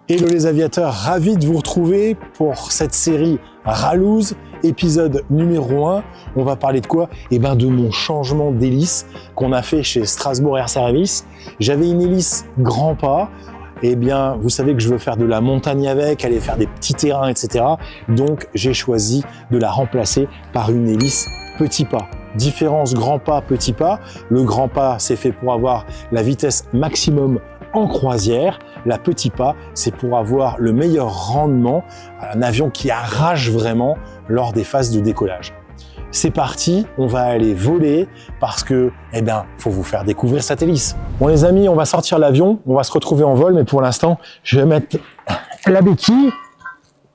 Hello les aviateurs, ravi de vous retrouver pour cette série Ralouse, épisode numéro 1. On va parler de quoi? Eh ben de mon changement d'hélice qu'on a fait chez Strasbourg Air Service. J'avais une hélice grand pas. Eh bien, vous savez que je veux faire de la montagne avec, aller faire des petits terrains, etc. Donc, j'ai choisi de la remplacer par une hélice petit pas. Différence grand pas, petit pas. Le grand pas, c'est fait pour avoir la vitesse maximum en croisière. La petit pas, c'est pour avoir le meilleur rendement, un avion qui arrache vraiment lors des phases de décollage. C'est parti, on va aller voler parce que, eh bien, faut vous faire découvrir cette hélice. Bon les amis, on va sortir l'avion, on va se retrouver en vol, mais pour l'instant, je vais mettre la béquille.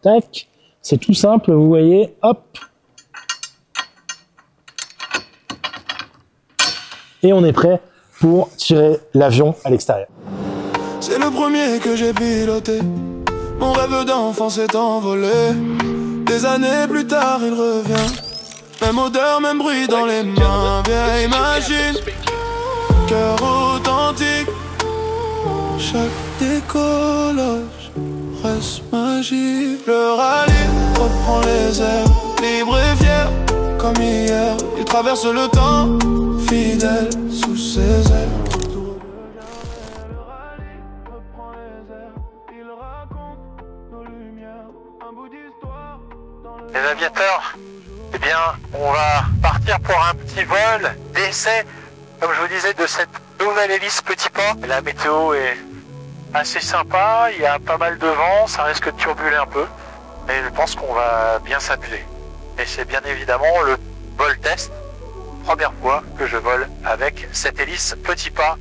Tac, c'est tout simple, vous voyez, hop. Et on est prêt pour tirer l'avion à l'extérieur. C'est le premier que j'ai piloté. Mon rêve d'enfant s'est envolé. Des années plus tard, il revient. Même odeur, même bruit dans les mains. Vieille machine, cœur authentique. Chaque décollage reste magique. Le rallye reprend les airs, libre et fier comme hier. Il traverse le temps, fidèle sous ses airs. Les aviateurs, eh bien, on va partir pour un petit vol d'essai, comme je vous disais, de cette nouvelle hélice petit pas. La météo est assez sympa, il y a pas mal de vent, ça risque de turbuler un peu, mais je pense qu'on va bien s'amuser. Et c'est bien évidemment le vol test, première fois que je vole avec cette hélice petit pas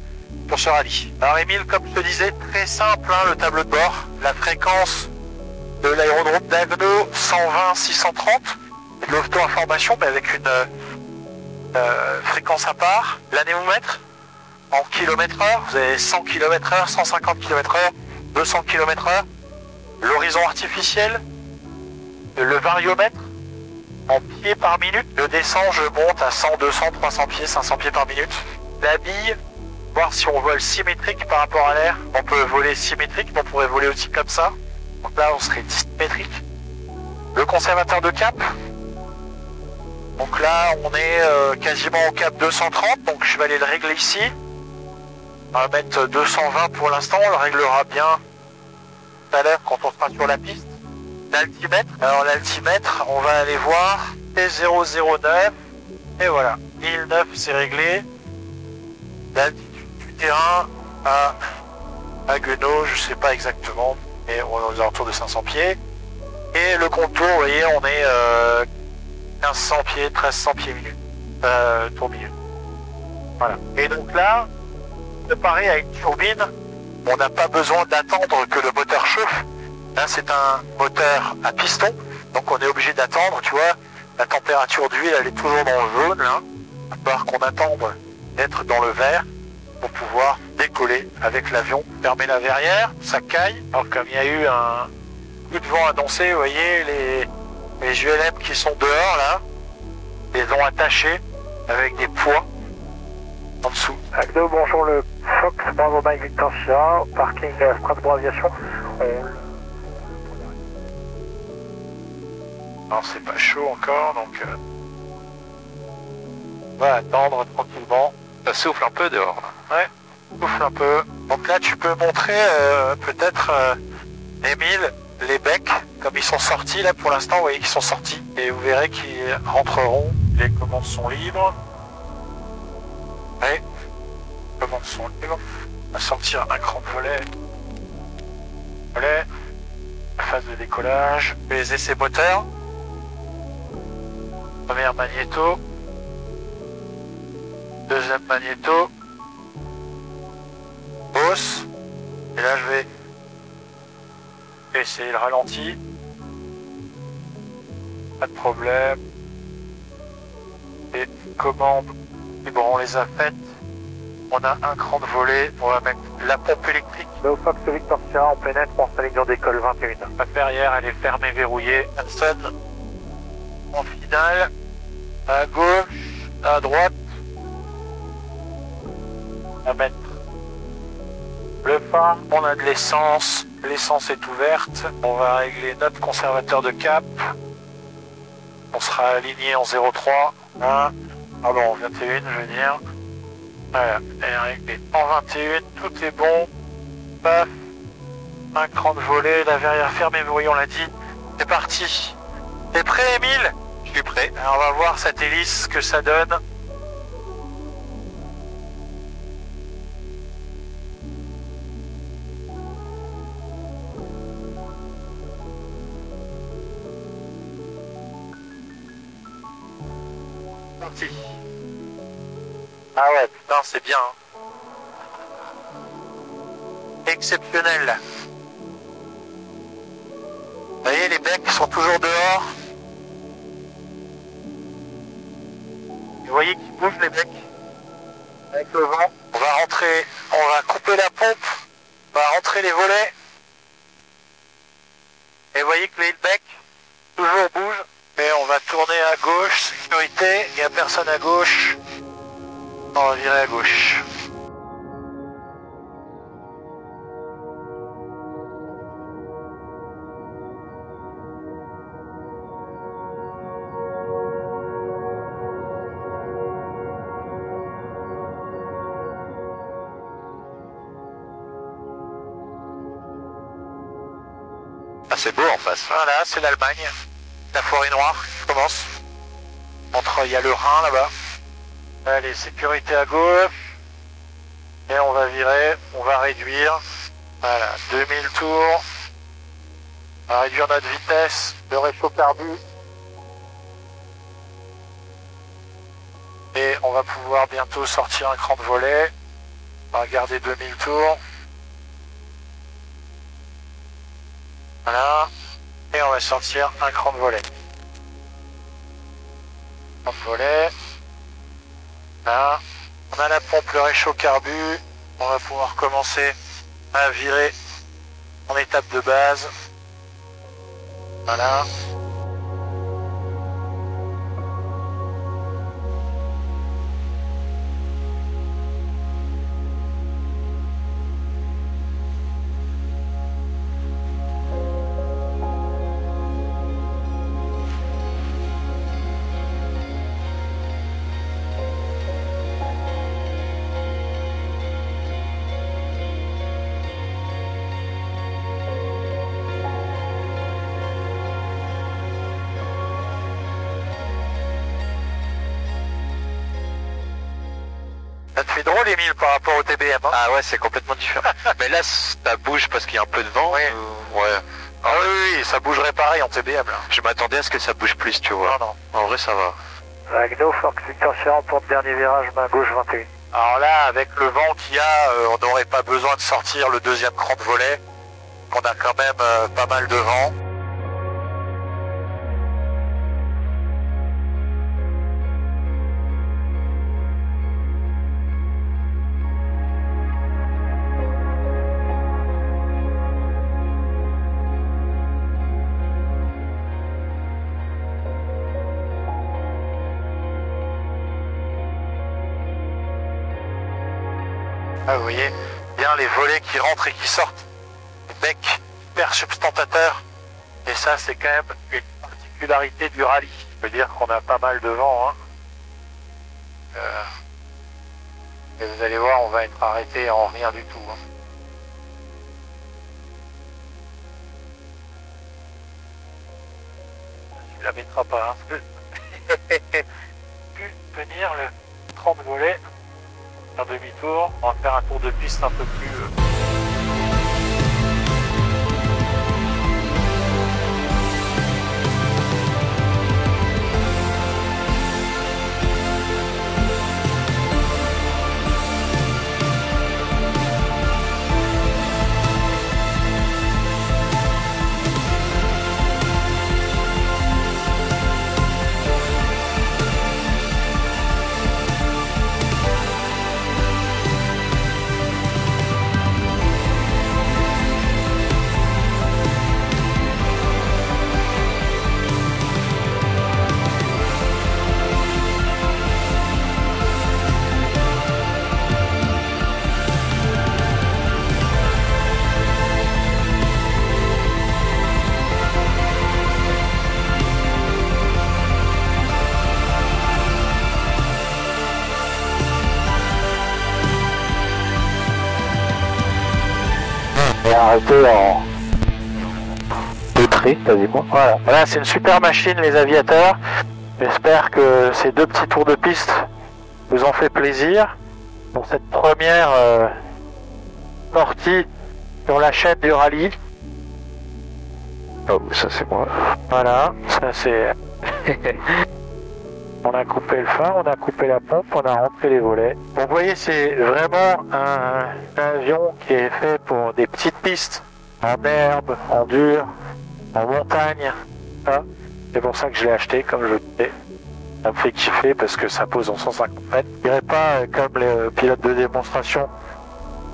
pour ce rallye. Alors Émile, comme je te disais, très simple, hein, le tableau de bord, la fréquence de l'aérodrome d'Agno 120-630, de l'auto-information, mais avec une fréquence à part. L'anémomètre en km/h, vous avez 100 km/h, 150 km/h, 200 km/h. L'horizon artificiel, le variomètre en pieds par minute. Je descends, je monte à 100, 200, 300 pieds, 500 pieds par minute. La bille, voir si on vole symétrique par rapport à l'air. On peut voler symétrique, mais on pourrait voler aussi comme ça. Donc là, on serait dissymétrique. Le conservateur de cap. Donc là, on est quasiment au cap 230. Donc je vais aller le régler ici. On va mettre 220 pour l'instant. On le réglera bien tout à l'heure quand on sera sur la piste. L'altimètre. Alors l'altimètre, on va aller voir. T009. Et voilà. 1009, c'est réglé. L'altitude du terrain à Haguenau, je sais pas exactement. Et on est aux alentours de 500 pieds. Et le contour, vous voyez, on est 1500 pieds, 1300 pieds minute. Tour milieu. Voilà. Et donc là, pareil avec une turbine, on n'a pas besoin d'attendre que le moteur chauffe. Là, c'est un moteur à piston. Donc on est obligé d'attendre, tu vois. La température d'huile, elle est toujours dans le jaune, là. À part qu'on attende d'être dans le vert pour pouvoir décoller avec l'avion. Fermer la verrière, ça caille. Alors comme il y a eu un coup de vent annoncé, vous voyez les ULM qui sont dehors là, les ont attachés avec des poids en dessous. Agno, bonjour, le Fox Bravo Mike Victor Sierra, parking Strasbourg Aviation. Alors c'est pas chaud encore, donc on va attendre tranquillement. Ça souffle un peu dehors. Ouais, souffle un peu. Donc là, tu peux montrer peut-être, Émile, les becs, comme ils sont sortis là pour l'instant, vous voyez qu'ils sont sortis. Et vous verrez qu'ils rentreront. Les commandes sont libres. Ouais, les commandes sont libres. On va sortir un cran de volet. Volet. La phase de décollage. Les essais moteurs. Première magnéto. Deuxième magnéto. Hausse. Et là, je vais essayer le ralenti. Pas de problème. Et commande. On les a faites. On a un cran de volet. On va mettre la pompe électrique. Le Fox Victor Sierra, on pénètre pour sa ligne d'école 21. La verrière, elle est fermée, verrouillée. Personne. En finale. À gauche, à droite. À mettre le phare, on a de l'essence, L'essence est ouverte. On va régler notre conservateur de cap. On sera aligné en 0,3. Pardon, en 21, je veux dire. Voilà, elle est réglée en 21. Tout est bon. Paf. Un cran de volet, la verrière fermée, mais oui, on l'a dit. C'est parti. T'es prêt, Émile? Je suis prêt. Alors, on va voir cette hélice, ce que ça donne. Parti. Ah ouais, putain, c'est bien. Exceptionnel. Vous voyez, les becs sont toujours dehors. Vous voyez qu'ils bougent les becs avec le vent. On va rentrer, on va couper la pompe, on va rentrer les volets. Et vous voyez que les becs toujours bougent. Et on va tourner à gauche, sécurité, il n'y a personne à gauche. On va virer à gauche. Ah, c'est beau en face. Voilà, c'est l'Allemagne. La forêt noire qui commence. Il y a le Rhin là-bas. Allez, sécurité à gauche. Et on va virer, on va réduire. Voilà, 2000 tours. On va réduire notre vitesse, le réchaud carbu. Et on va pouvoir bientôt sortir un cran de volet. On va garder 2000 tours. Voilà. Et on va sortir un cran de volet. Cran de volet. Là. On a la pompe, le réchaud carbu. On va pouvoir commencer à virer en étape de base. Voilà. Ça te fait drôle, Émile, par rapport au TBM, hein? Ah ouais, c'est complètement différent. Mais là, ça bouge parce qu'il y a un peu de vent. Oui. Ouais. Ah oui, ça bougerait pareil en TBM, là. Je m'attendais à ce que ça bouge plus, tu vois. Non. En vrai, ça va. Agno, Fox Victor Sierra, porte dernier virage, main gauche 21. Alors là, avec le vent qu'il y a, on n'aurait pas besoin de sortir le deuxième cran de volet. On a quand même pas mal de vent. Ah, vous voyez bien les volets qui rentrent et qui sortent. Les becs hyper substantateurs. Et ça, c'est quand même une particularité du rallye. Ça veut dire qu'on a pas mal de vent. Hein. Et vous allez voir, on va être arrêté en rien du tout. Hein. Tu la mettras pas. Hein. Pu tenir le 30 volets. Un demi-tour, on va faire un tour de piste un peu plus... arrêté en pétré quasiment. Voilà, c'est une super machine les aviateurs. J'espère que ces 2 petits tours de piste vous ont fait plaisir pour cette première sortie sur la chaîne du rallye. Oh, ça c'est moi. Voilà, ça c'est... On a coupé le frein, on a coupé la pompe, on a rentré les volets. Donc vous voyez, c'est vraiment un avion qui est fait pour des petites pistes, en herbe, en dur, en montagne. Hein. C'est pour ça que je l'ai acheté, comme je le disais. Ça me fait kiffer parce que ça pose en 150 mètres. Je dirais pas, comme les pilotes de démonstration,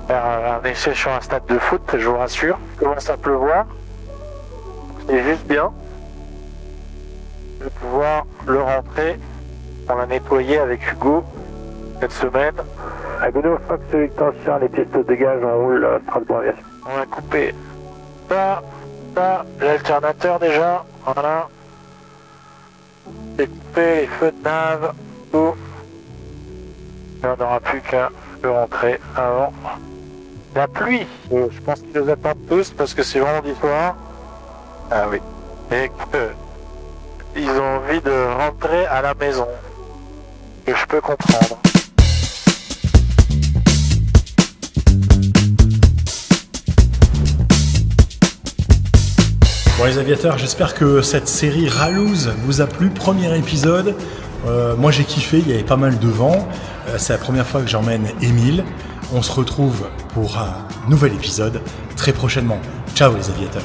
faire un essai sur un stade de foot, je vous rassure. Il commence à pleuvoir. C'est juste bien. Je vais pouvoir le rentrer. On l'a nettoyé avec Hugo cette semaine. À Godot Fox Victor Sierra, les pistes de dégage, on roule Strasbourg Aviation. On a coupé ça, l'alternateur déjà, voilà. J'ai coupé les feux de nav, tout. Et on n'aura plus qu'à le rentrer avant la pluie. Je pense qu'ils nous attendent tous parce que c'est vendredi soir. Ah oui. Et ils ont envie de rentrer à la maison. Que je peux comprendre. Bon les aviateurs, j'espère que cette série Ralouse vous a plu. Premier épisode, moi j'ai kiffé, il y avait pas mal de vent. C'est la première fois que j'emmène Émile. On se retrouve pour un nouvel épisode très prochainement. Ciao les aviateurs.